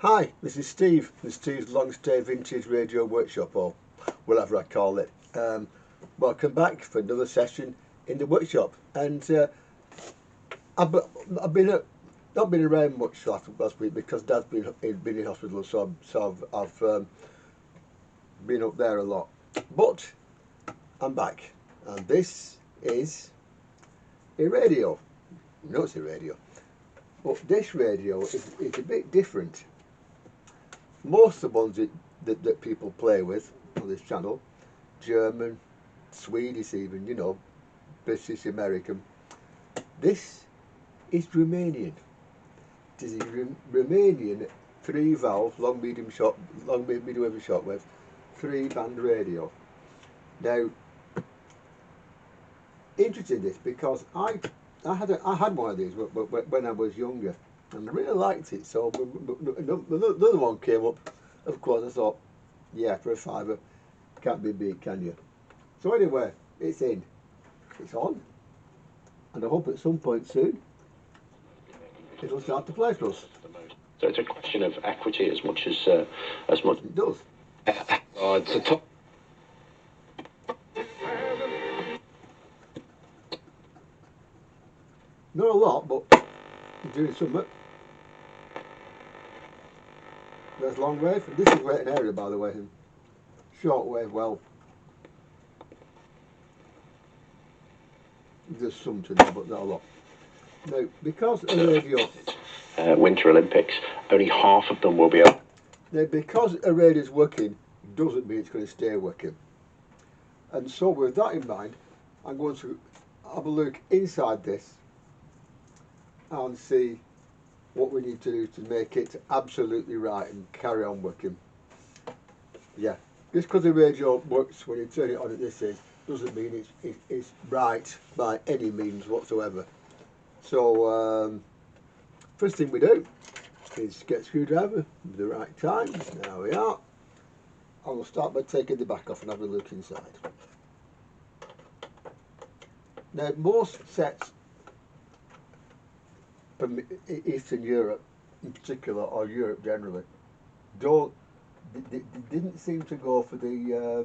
Hi, this is Steve from Steve's Long Stay Vintage Radio Workshop, or whatever I call it. Welcome back for another session in the workshop. And I've not been around much last week because Dad's been in hospital, so I've been up there a lot. But I'm back, and this is a radio. No, it's a radio. But this radio is a bit different. Most of the ones that people play with on this channel, German, Swedish even, you know, British, American. This is Romanian. It is a Romanian 3-valve, long medium wave shortwave, 3-band radio. Now, interesting this because I had one of these when I was younger, and I really liked it. So another one came up. Of course, I thought, yeah, for a fiver, can't be beat, can you? So anyway, it's in, it's on, and I hope at some point soon it'll start to play for us. So it's a question of equity as much. It does. It's a top. Not a lot, but it's doing something. There's long wave. This is waiting area, by the way. Short wave, well, there's some to know, but not a lot. Now, because a radio, Winter Olympics, only half of them will be able. now because a radio is working, doesn't mean it's going to stay working. And so, with that in mind, I'm going to have a look inside this and see what we need to do to make it absolutely right and carry on working. Yeah, just because the radio works when you turn it on at this age doesn't mean it's right by any means whatsoever. So first thing we do is get a screwdriver at the right time. There we are. I will start by taking the back off and have a look inside. Now, most sets from Eastern Europe in particular, or Europe generally, they didn't seem to go for the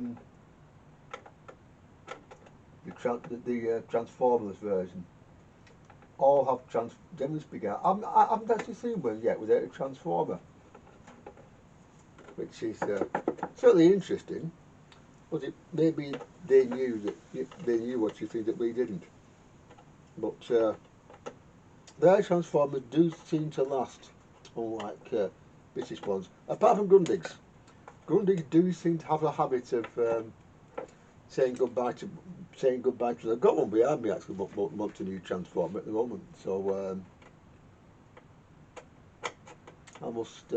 Transformers version. All have generally speaking, I haven't actually seen one yet without a transformer, which is certainly interesting. But maybe they knew what you think that we didn't. But their transformers do seem to last, unlike British ones. Apart from Grundigs. Grundigs do seem to have a habit of saying goodbye to. I've got one behind me actually, but want a new transformer at the moment. So I must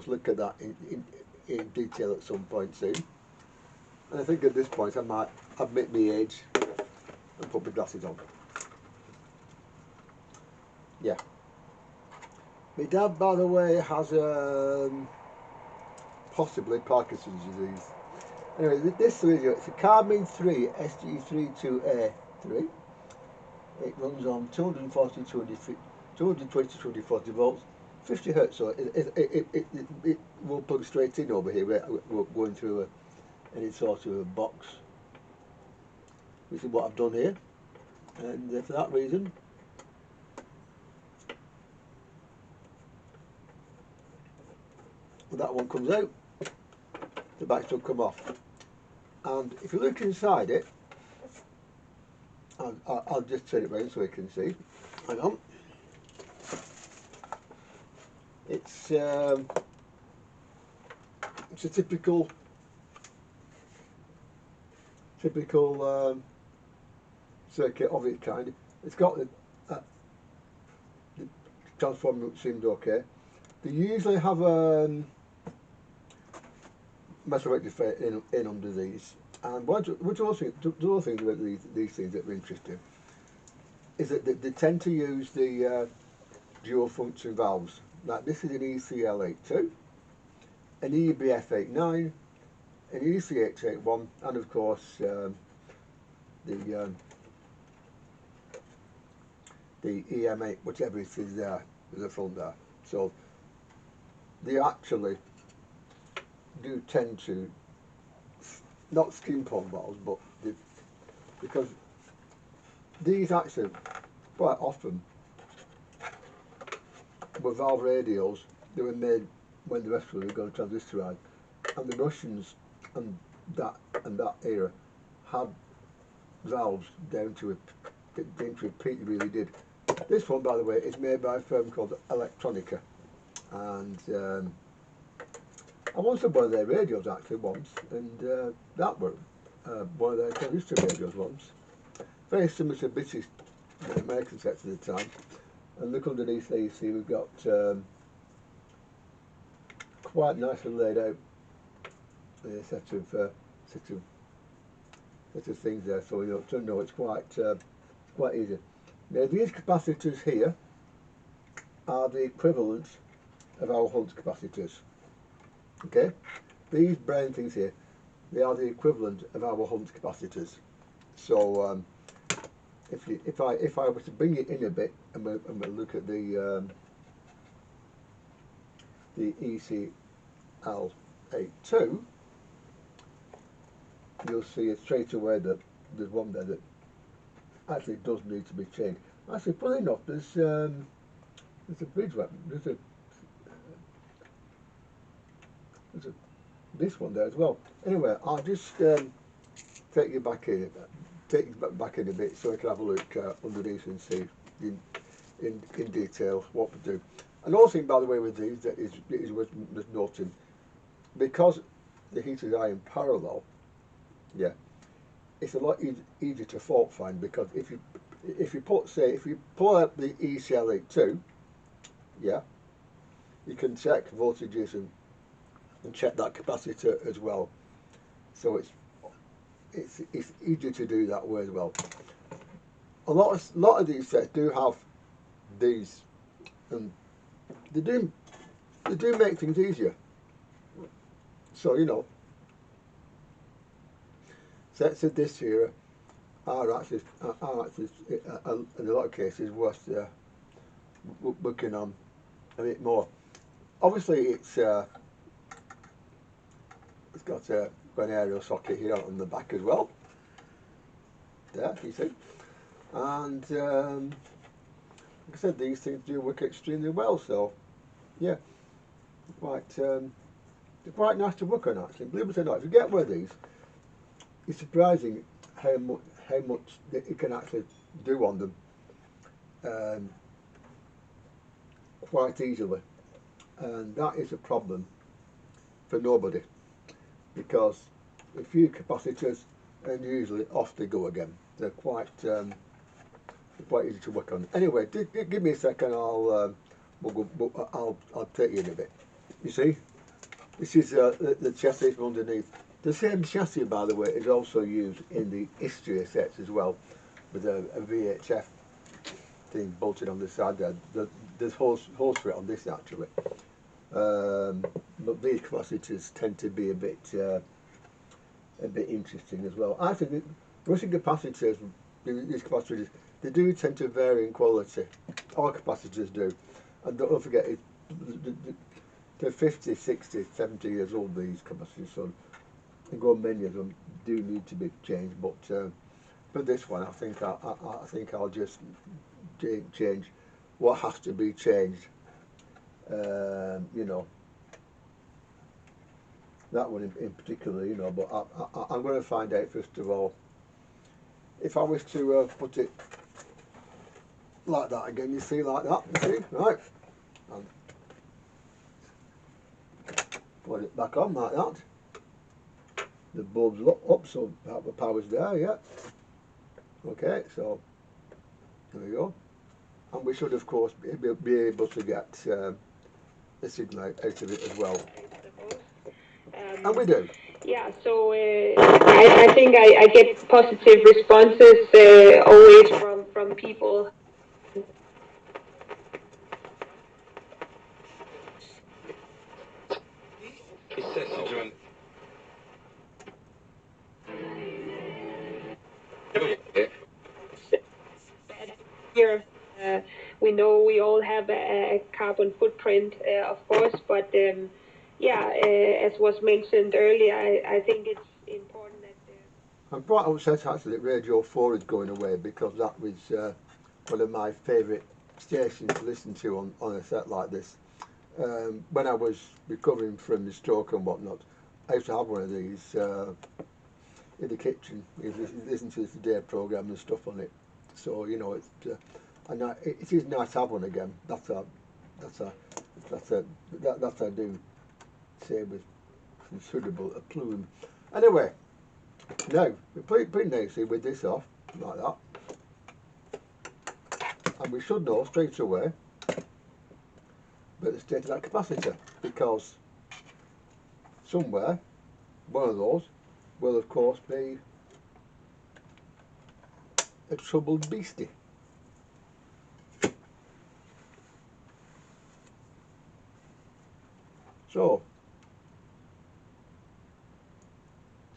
look at that in detail at some point soon. And I think at this point I might admit my age and put my glasses on. Yeah. My dad, by the way, has possibly Parkinson's disease. Anyway, this radio, it's a Carmen 3 SG32A3. It runs on 220 to 240 volts, 50 hertz. So it will plug straight in over here. We're going through any sort of a box. This is what I've done here, and for that reason, when that one comes out, the back will come off. And if you look inside it, I'll just turn it round so you can see. Hang on. It's a typical circuit of its kind. It's got the transformer seemed okay. They usually have metal rectifier in under these. And one other thing about these things that are interesting is that they tend to use the dual function valves. Like this is an ECL82, an EBF89, an ECH81, and of course the EM8, whichever it is there, at the front there. So they actually do tend to not skin pump valves, but because these actually quite often were valve radials that were made when the rest were going transistorized, and the Russians and that era had valves down to a peak, really did. This one, by the way, is made by a firm called Electronica, and I once had one of their radios actually once, and that were one of their transistor radios once. Very similar to British American sets at the time. And look underneath there, you see we've got quite nicely laid out a set of things there, so you know it's quite easy. Now these capacitors here are the equivalent of our Hunt capacitors. Okay, these brown things here, they are the equivalent of our Hunt capacitors. So if I were to bring it in a bit and we'll look at the ECL82, you'll see straight away that there's one there that actually does need to be changed. Actually, funny enough, there's a bridge weapon. There's this one there as well. Anyway, I'll just take you back in a bit so I can have a look underneath and see in detail what we do. And also, by the way, with these that is worth noting, because the heaters are in parallel, yeah, it's a lot easier to fault find, because if you pull out the ECL82, yeah, you can check voltages and check that capacitor as well. So it's easier to do that way as well. A lot of these sets do have these, and they do make things easier. So you know, sets of this here are actually in a lot of cases worth working on a bit more. Obviously, it's got an aerial socket here on the back as well. There, you see. And like I said, these things do work extremely well. So, yeah, they're quite nice to work on actually. Believe it or not, if you get one of these, it's surprising how much that you can actually do on them quite easily, and that is a problem for nobody, because a few capacitors and usually off they go again. They're quite easy to work on. Anyway, give me a second. I'll take you in a bit. You see, this is the chassis from underneath. The same chassis, by the way, is also used in the Istria sets as well, with a VHF thing bolted on the side there. There's holes for it on this actually. But these capacitors tend to be a bit interesting as well. I think the Russian capacitors, these capacitors, they do tend to vary in quality. All capacitors do, and don't forget they're 50, 60, 70 years old. These capacitors, so many of them do need to be changed. But this one, I think I'll just change what has to be changed. You know, that one in particular, you know, but I'm going to find out first of all. If I was to put it like that again, you see, like that, you see, right, and put it back on like that. The bulb's up, so the power's there, yeah. Okay, so there we go. And we should, of course, be able to get the signal out of it as well. And we do. Yeah, so I think I get positive responses always from people. Here, we know we all have a carbon footprint, of course, but yeah, as was mentioned earlier, I think it's important that. I'm quite upset actually that Radio 4 is going away, because that was one of my favourite stations to listen to on a set like this. When I was recovering from the stroke and whatnot, I used to have one of these in the kitchen. You listen to the Today programme and stuff on it. So you know, it is nice to have one again. That I do say with considerable aplomb. Anyway, now we put it pretty nicely with this off like that, and we should know straight away about the state of that capacitor, because somewhere one of those will of course be a troubled beastie. So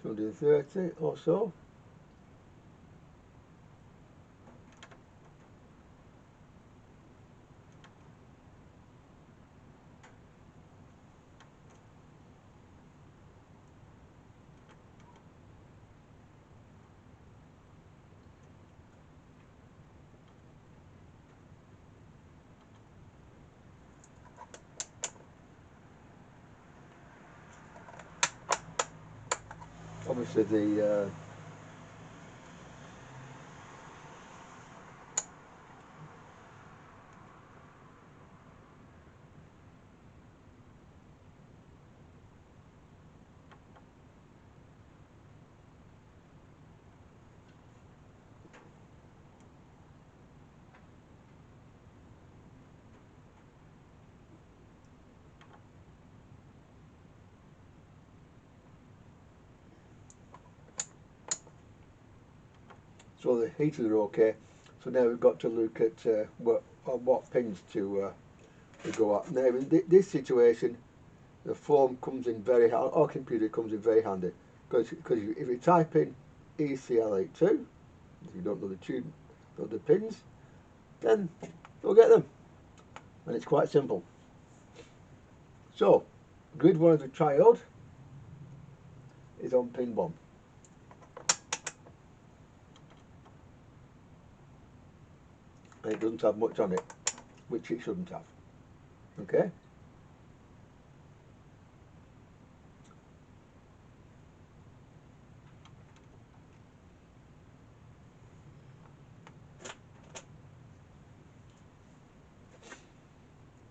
230 or so. Obviously the so the heaters are okay. So now we've got to look at what pins to go at. Now in this situation, the phone comes in very handy, or computer comes in very handy, because if you type in ECL82, if you don't know the tune, know the pins, then you'll get them, and it's quite simple. So grid 1 of the triode is on pin 1. And it doesn't have much on it, which it shouldn't have. Okay?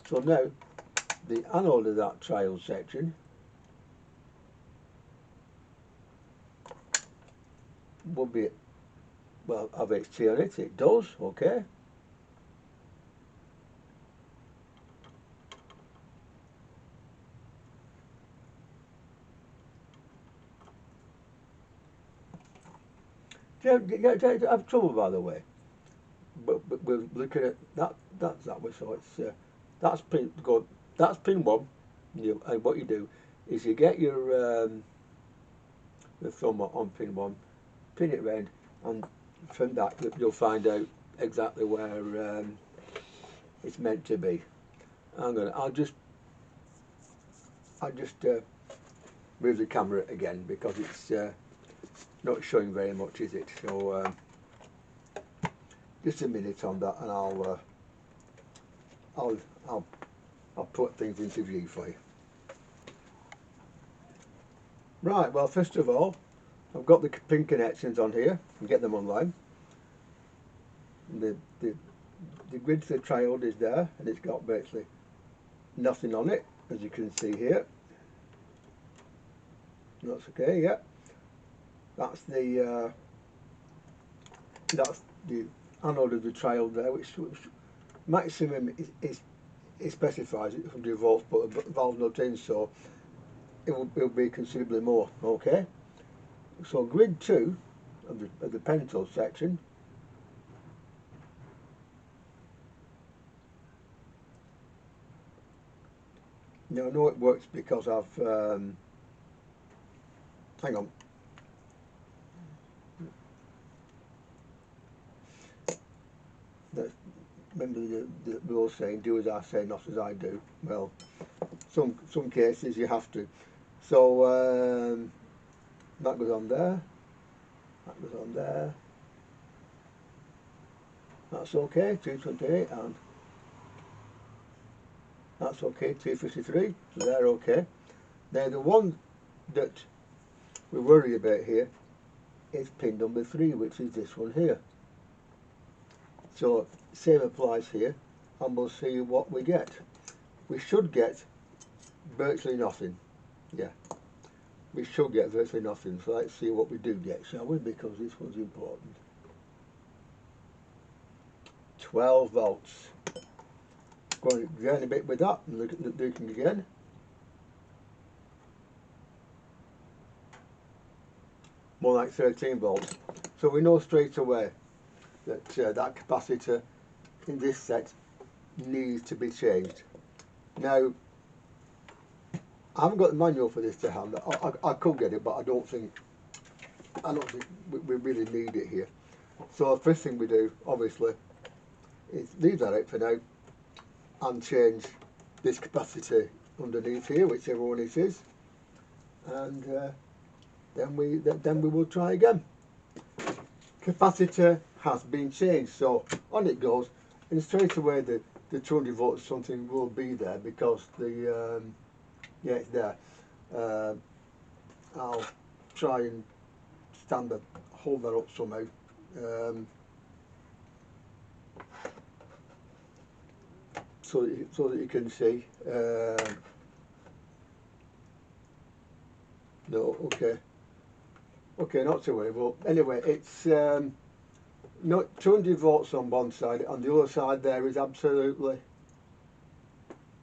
So now, the anode of that triode section will be, well, have XT on it. It does, okay? Do you have trouble, by the way? But we're looking at that. That's that way. So it's that's pin That's pin 1. And what you do is you get your the thumb on pin 1, pin it round, and from that you'll find out exactly where it's meant to be. I'll just move the camera again, because it's not showing very much, is it? So just a minute on that, and I'll put things into view for you. Right, well, first of all, I've got the pin connections on here. You can get them online. The grid for the triode is there, and it's got basically nothing on it, as you can see here. That's okay, yeah. That's the anode of the triode there, which maximum is it specifies it 100 volts, but the valve's not in, so it'll be considerably more. Okay. So grid 2 of the pentose section now I know it works because I've hang on. remember the old saying, do as I say, not as I do. Well, some cases you have to. So that goes on there, that goes on there. That's okay, 228, and that's okay, 253, so they're okay. Now the one that we worry about here is pin number 3, which is this one here. So same applies here, and we'll see what we get. We should get virtually nothing. Yeah, we should get virtually nothing. So let's see what we do get, shall we? Because this one's important. 12 volts. Going down a bit with that and look at the looking again. More like 13 volts. So we know straight away that that capacitor in this set needs to be changed. Now, I haven't got the manual for this to hand. I could get it, but I don't think we really need it here. So the first thing we do, obviously, is leave that out for now and change this capacitor underneath here, whichever one it is, and then we will try again. Capacitor has been changed, so on it goes, and straight away the 200 volts something will be there because the yeah, it's there. I'll try and hold that up somehow. So that you can see. No, okay. Okay, not to worry. Well, anyway, it's not 200 volts on one side, and the other side there is absolutely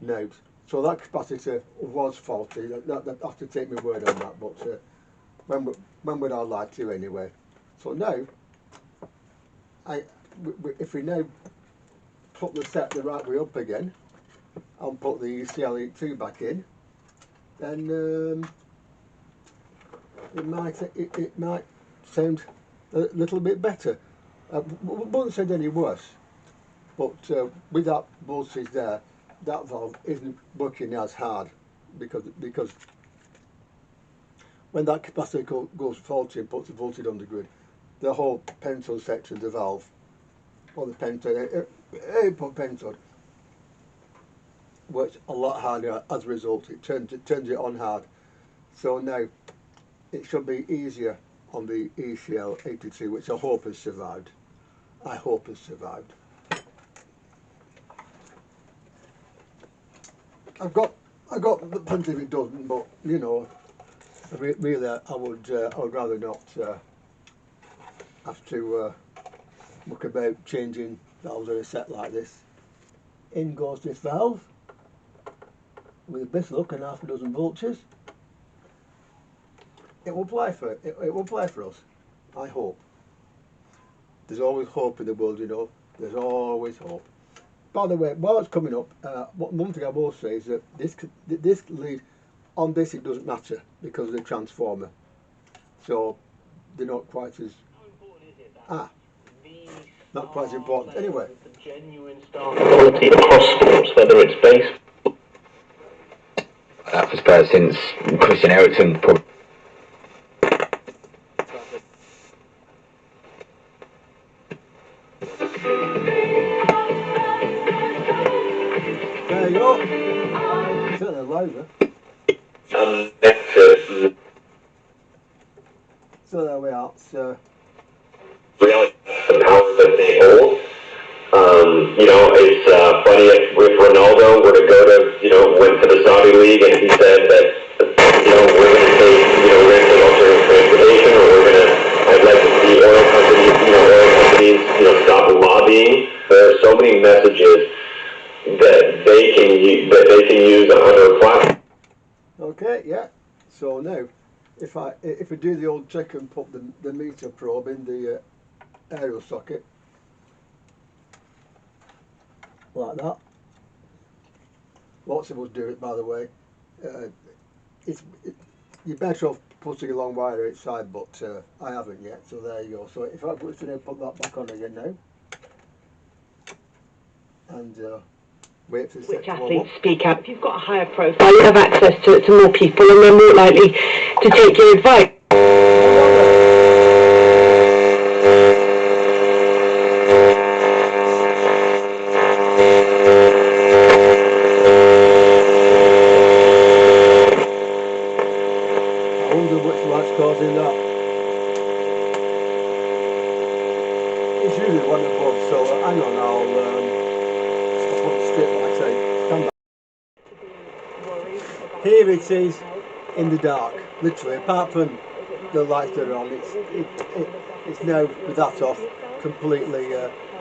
no. So that capacitor was faulty. I have to take my word on that, but when would I like to anyway? So now, if we now put the set the right way up again and put the ECL82 back in, then it might sound a little bit better. Wouldn't sound any worse, but with that voltage there, that valve isn't working as hard because when that capacitor goes faulty and puts the voltage on the grid, the whole pentode section of the valve, or the pentode, pentode, works a lot harder as a result. It turns it on hard. So now it should be easier on the ECL82, which I hope has survived. I hope has survived. I've got plenty of it doesn't, but you know, really I would rather not have to look about changing valves in a set like this. In goes this valve with a bit of luck and half a dozen voltages. It will play for it will play for us. I hope. There's always hope in the world, you know. There's always hope. By the way, while it's coming up, one thing I will say is that this lead on this, it doesn't matter because of the transformer. So they're not quite as not quite as important. Anyway. The genuine star quality across sports, whether it's base. I suppose since Christian Eriksen probably. There you go. Certainly louder. So there we are. So Reality the power that they hold. You know, it's funny if Ronaldo were to go to, you know, went to the Saudi League and he said that, you know, we're going to take, you know, we're going to take alternative transportation, or we're going to, I'd like to see oil companies, you know, stop lobbying. There are so many messages that they can use on their platform. okay, yeah. So now, if I do the old trick and put the meter probe in the aerial socket like that, lots of us do it, by the way. You're better off putting a long wire outside, but I haven't yet. So there you go. So if I put that back on again now. and wait for the Which set to warm athletes up. speak out. If you've got a higher profile, you have access to more people and they're more likely to take your advice. I wonder what's causing that. It's usually one above, so hang on, I'll put it straight like I say. Stand back. Here it is in the dark, literally, apart from the lights that are on, it's now, with that off, completely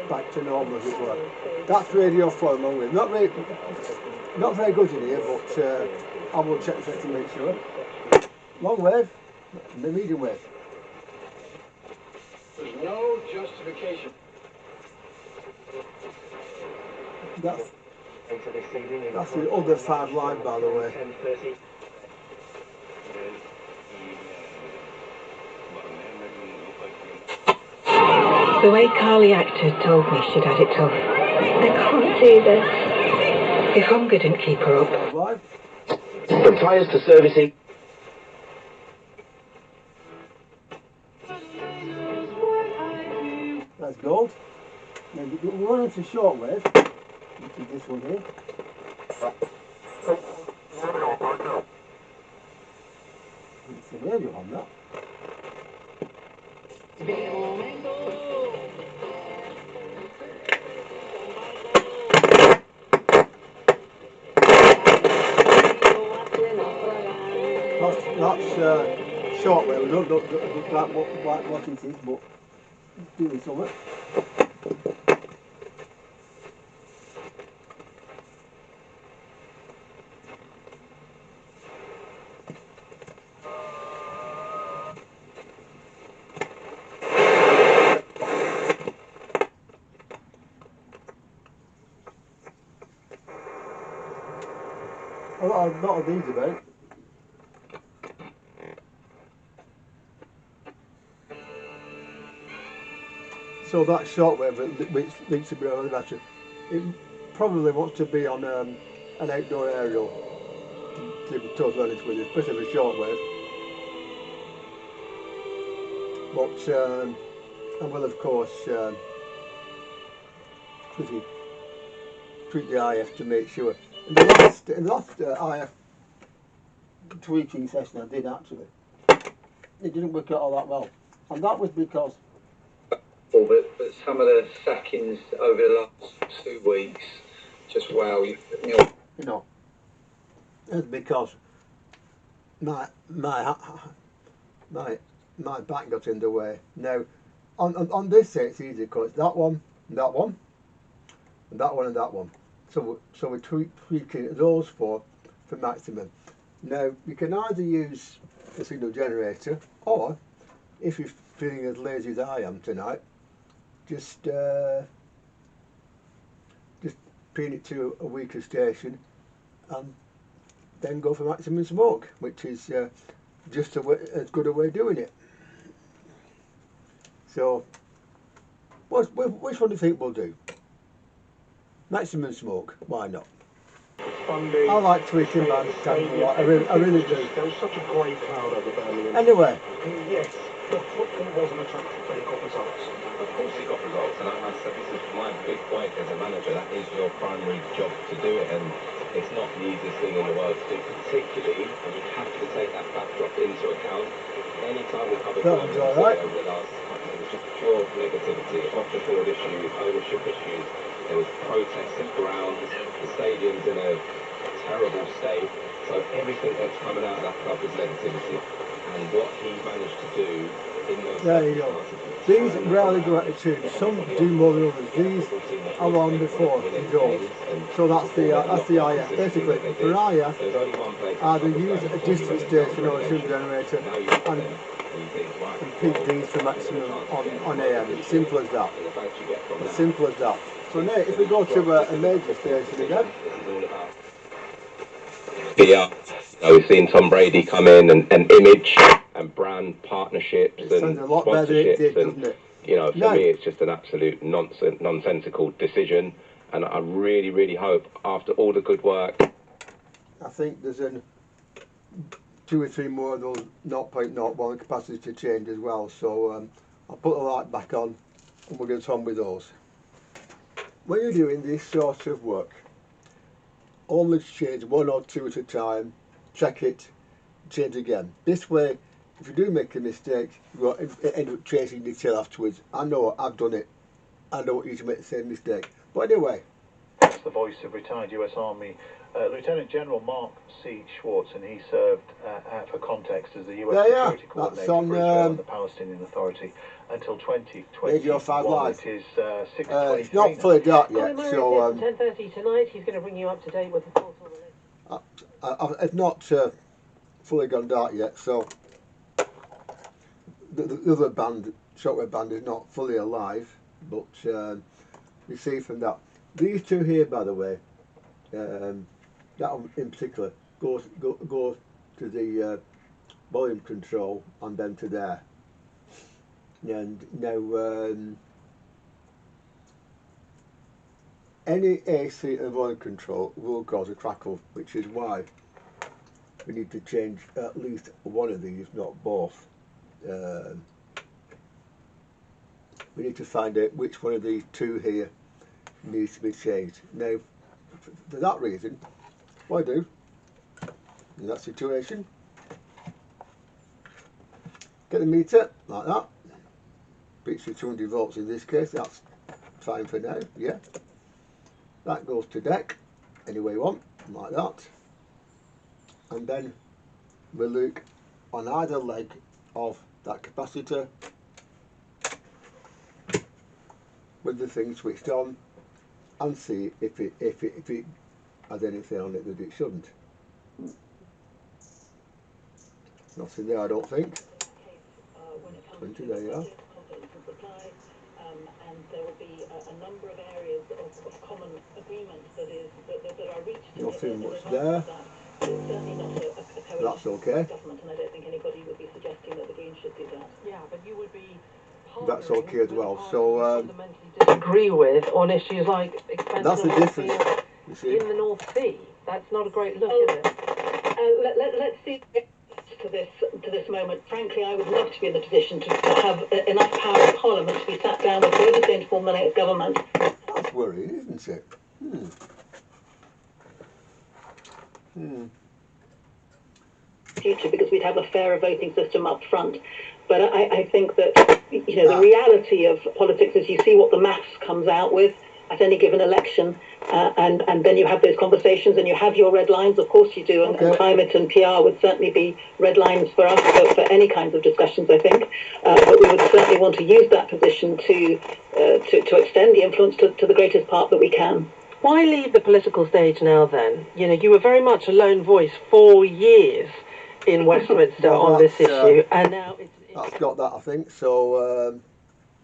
back to normal as it were. That's radio flow along with. Not very good in here, but I will check the set to make sure. Long wave, the medium wave. There's no justification. That's the other 5 line, by the way. The way Carly acted told me she'd had it tough. I can't do this. If hunger didn't keep her up. Live. From tyres to servicing. That's gold. Now we're running to shortwave, which is this one here. It's the radio on that. That's shortwave. We don't look like what it is, but it's doing something. A lot of these about. So that shortwave which links to the battery, it probably wants to be on an outdoor aerial, to be totally honest with you, especially for shortwave. But I will of course tweak the IF to make sure. In the last IF tweaking session I did actually, it didn't work out all that well, and that was because. But some of the sackings over the last 2 weeks, just wow, you know. It's because my back got in the way. Now on this set it's easy because that one, and that one, and that one, and that one. So we're tweaking those for maximum. Now you can either use a signal generator, or if you're feeling as lazy as I am tonight, just pin it to a weaker station and then go for maximum smoke, which is just as good a way of doing it. So which one do you think we'll do? Maximum smoke, why not? Sunday, I like tweaking my tank a lot, I really do. There was such a grey cloud over Birmingham. Anyway. Yes, but football wasn't attractive, but it got results. Of course he got results, and I said this is my big point as a manager, that is your primary job to do it, and it's not the easiest thing in the world to do, particularly, and you have to take that backdrop into account. Any time we covered Birmingham right. over the last couple, it was just pure negativity, off-the-field issues, ownership issues, there was protests at grounds, the stadium's in a terrible state, so everything that's coming out of that club was negativity, and what he managed to do in those there you go. These rarely go out of tune. Some do more than others. These are on before the goals. So that's the IF. Basically, for IF, either use a distance station or a signal generator and peak these for maximum on AM. It's simple as that. As simple as that. So now, if we go to a major station again. Yeah, we've seen Tom Brady come in and image and brand partnerships and sponsorships, and you know, for me it's just an absolute nonsensical decision. And I really, really hope, after all the good work, I think there's 2 or 3 more of those 0.01 capacity to change as well, so I'll put the light back on and we'll get on with those. When you're doing this sort of work, always change 1 or 2 at a time, check it, change again. This way, if you do make a mistake, you won't end up chasing detail afterwards. I know, I've done it. I don't want you to make the same mistake. But anyway. That's the voice of retired US Army Lieutenant General Mark C. Schwartz, and he served, for context, as the US Security Coordinator for Israel and the Palestinian Authority until 2020. Radio 5 Live. It is 6:23. It's not fully dark yet, so 10:30 tonight. He's going to bring you up to date with the thoughts on the list. it's not fully gone dark yet, so the other band, shortwave band, is not fully alive, but you see from that. These 2 here, by the way, that one in particular goes to the volume control and then to there. And now any AC and volume control will cause a crackle, which is why we need to change at least one of these, not both. We need to find out which one of these 2 here needs to be changed. Now, for that reason, what I do in that situation, get the meter like that, beats the 200 volts in this case, that's fine for now, yeah. That goes to deck, any way you want, like that. And then we look on either leg of that capacitor with the thing switched on and see if it has anything on it that it shouldn't. Nothing there, I don't think. 20, there you are. And there will be a number of areas of common agreement that are reached. Nothing much there. Certainly not a That's okay. government, and I don't think anybody would be suggesting that the Greens should do that. Yeah, but you would be. That's okay as well. So fundamentally disagree with on issues like expansion that's the difference. You see, in the North Sea. That's not a great look, is it? Let's see to this moment. Frankly, I would love to be in the position to have enough power in Parliament to be sat down with whoever's going to form the next government. That's worrying, isn't it? Future, because we'd have a fairer voting system up front. But I think that the reality of politics is you see what the maths comes out with at any given election, and then you have those conversations and you have your red lines. Of course you do, and climate and PR would certainly be red lines for us for any kinds of discussions, I think. But we would certainly want to use that position to extend the influence to the greatest part that we can. Why leave the political stage now then? You were very much a lone voice for years in Westminster on this issue, and now it's... That's got that, I think, so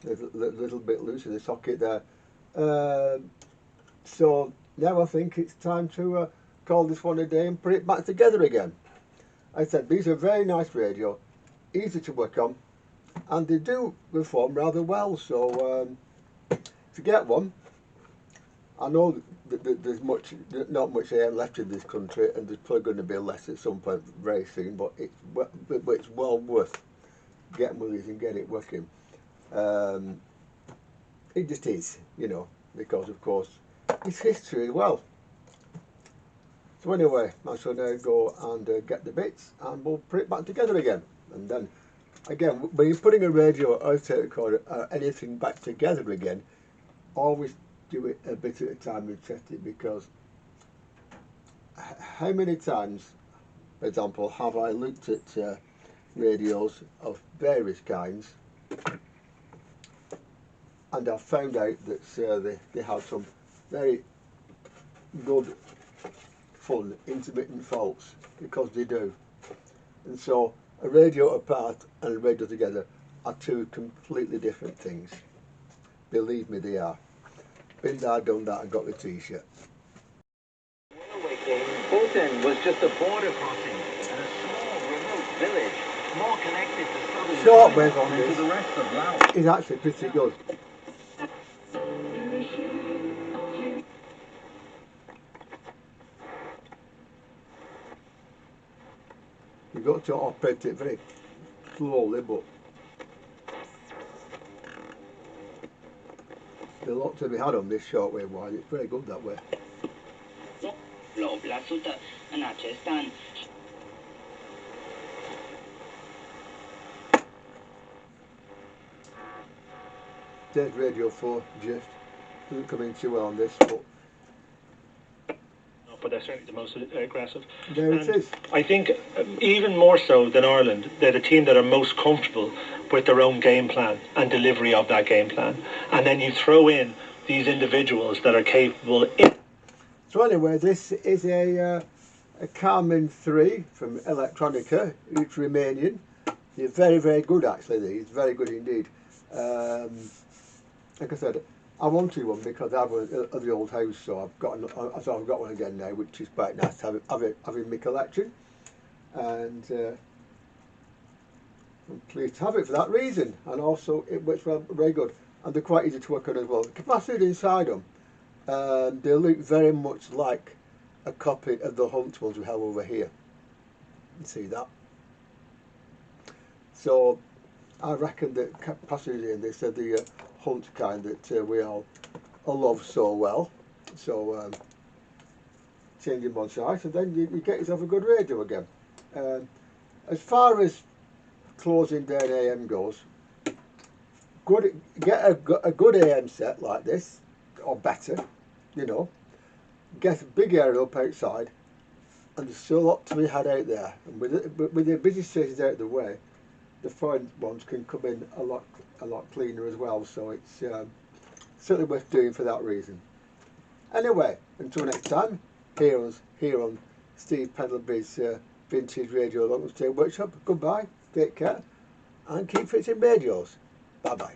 there's a little bit loose in the socket there. So now I think it's time to call this one a day and put it back together again. I said, these are very nice radio, easy to work on, and they do perform rather well, so if you get one, I know that there's not much air left in this country, and there's probably going to be less at some point very soon, but it's well worth getting with these and get it working. It just is, because of course it's history as well. So anyway, I shall now go and get the bits and we'll put it back together again. And then again, when you're putting a radio or a tape recorder or anything back together again, always do it a bit at a time and test it, because how many times, for example, have I looked at radios of various kinds and I've found out that they have some very good, fun, intermittent faults, because they do. And so a radio apart and a radio together are 2 completely different things. Believe me, they are. Been there, done that, and got the t-shirt. Bolton was just a border crossing and a small remote village, more connected to southern Shortwave on than this to the rest of Laos. is actually pretty good. You've got to operate it very slowly, but there's a lot to be had on this shortwave wire. It's very good that way. There's Radio 4 just doesn't come in too well on this, but they're certainly the most aggressive. There it is. I think even more so than Ireland, they're the team that are most comfortable with their own game plan and delivery of that game plan. And then you throw in these individuals that are capable. So anyway, this is a Carmen 3 from Electronica. It's Romanian. They're very, very good actually. These very good indeed. Like I said, I wanted one because I have one at the old house, so I've got one again now, which is quite nice to have it in my collection, and I'm pleased to have it for that reason. And also, it works very good, and they're quite easy to work on as well. The capacity inside them, they look very much like a copy of the Hunt ones we have over here. You see that? So I reckon that capacity in this are the Hunt kind that we all love so well. So change them on site, and then you get yourself a good radio again. As far as closing down AM goes, get a good AM set like this, or better, you know. Get a big area up outside, and there's still a lot to be had out there. And with the busy stations out of the way, the foreign ones can come in a lot cleaner as well, so it's certainly worth doing for that reason. Anyway, until next time, here on Steve Pendleby's Vintage Radio Long Stay Workshop. Goodbye, take care, and keep fixing radios. Bye bye.